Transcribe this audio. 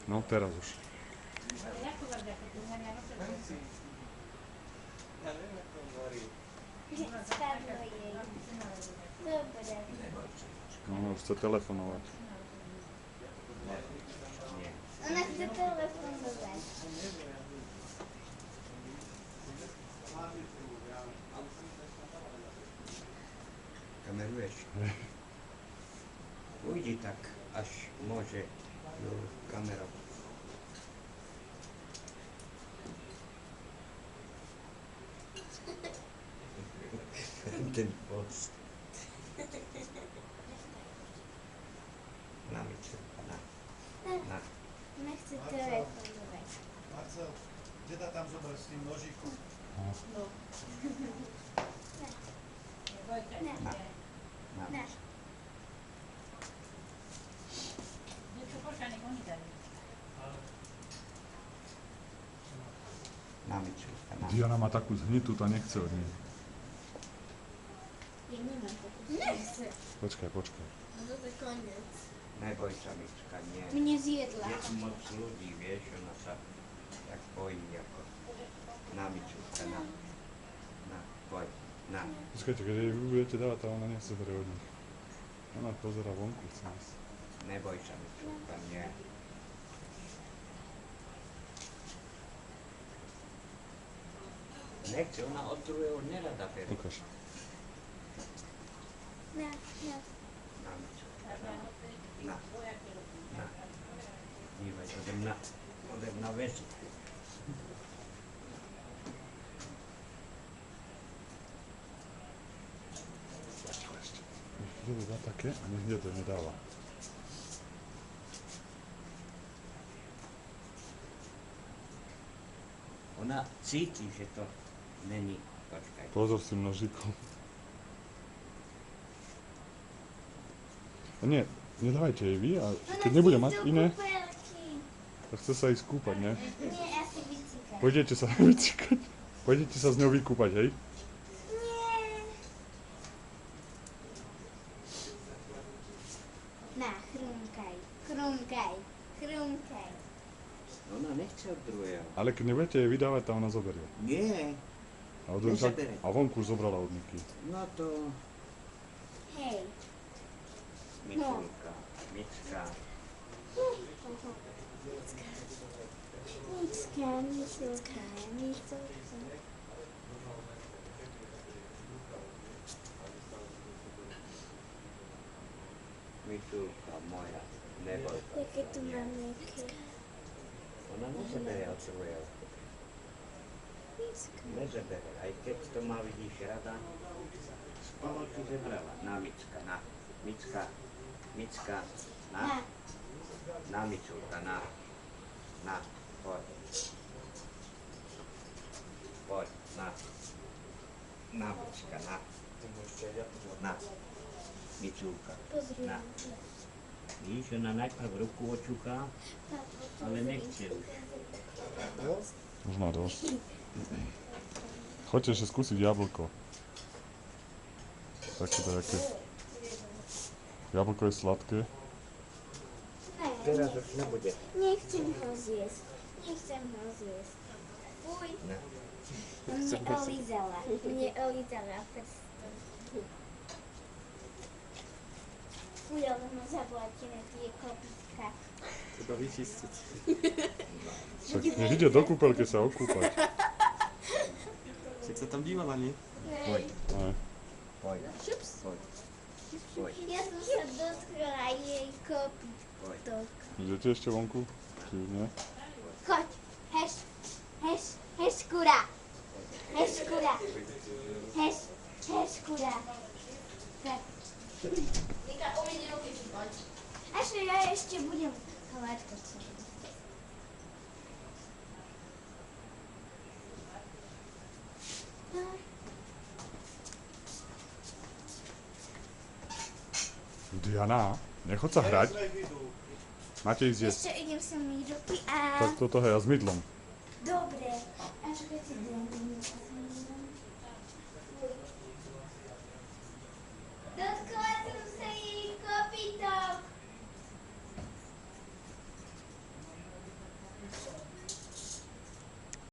No teraz už. Spadlo jej. Dobre. No, ona už chce telefonovať. Ona chce telefonovať. Kameruješ? Ujdi tak, až môže do kamerou. Ten post. Na Miču, na. Nechce telefonovať. Marcel, deda tam zober s tým nožíkom. No. Na. Na. Na Miču, na. Diana má takú zhnitu, tá nechce od nej. Ja nemám takú. Nechce. Počkaj. No to je koniec. Neboj sa, Mička, nie. Mne zjedla. Je tu moc ľudí, vieš, ona sa tak bojí ako. Na Miču, na. Na, poď, na. Počkajte, keď jej budete dávať, tá ona nechce bere od nich. Ona pozerá vonku, chce ísť. Neboj sa, Mičulka, nie. Nechce, ona od druhého nerada bere. Ukáž. Na. Na, Mičulka, na. Na. Na. Dívaj, odem na väzu. Chvíľu dá také a nech to nedáva. Ona cíti, že to není. Počkaj. Pozor s tým nožíkom. A nie, nedávajte jej vy a keď nebude mať iné, tak chce sa ísť kúpať, ne? Nie, ja si vycikám. Pôjdete sa vycikať. Pôjdete sa s ňou vykúpať, hej? Nie. Na, chrumkaj. Ona nechce od druhého. Ale keď nebudete jej vydávať, tá ona zoberie. Nie. A vonku už zobrala od Niky. No to... Hej. Mičulka, Mička. Mička. Mičulka moja, neboj sa. Jaké tu mám nejaké. Ona nezabere od druhého. Nezabere, aj keď to má, vidíš, rada. Spolu ti zebrala. Na, Mička, na. Mička, na. Na, Mičulka, na. Na, poď. Poď, na. Na, Mička, na. Na. Mičulka, Pozri. na. Víš, ona najprv ruku očuchá, ale nechce už. Už má dosť. Choďte ešte skúsiť jablko. Také dajaké. Jablko je sladké. Teraz už nebude. Nechcem ho zjesť. Fuj. Ne. Mne olízala prstom. Fuj, ale ma zablatené tie kopítka. Treba vyčistiť. Však nech ide do kúpeľky sa okúpať. Však sa tam dívala, nie? Poď, Ne. poď, Šups. poď, poď, Ja som sa dotkla jej kopítok. Idete ešte vonku? Či nie? Choď. Heškura. Tak. Nika, umyť ruky, poď. Až ja ešte budem hladkať sa. Diana, nechod sa hrať. Máte ísť jesť. Ešte idem sa myť ruky a... Tak toto hej, a s mydlom. Dobre. Až keď si dám,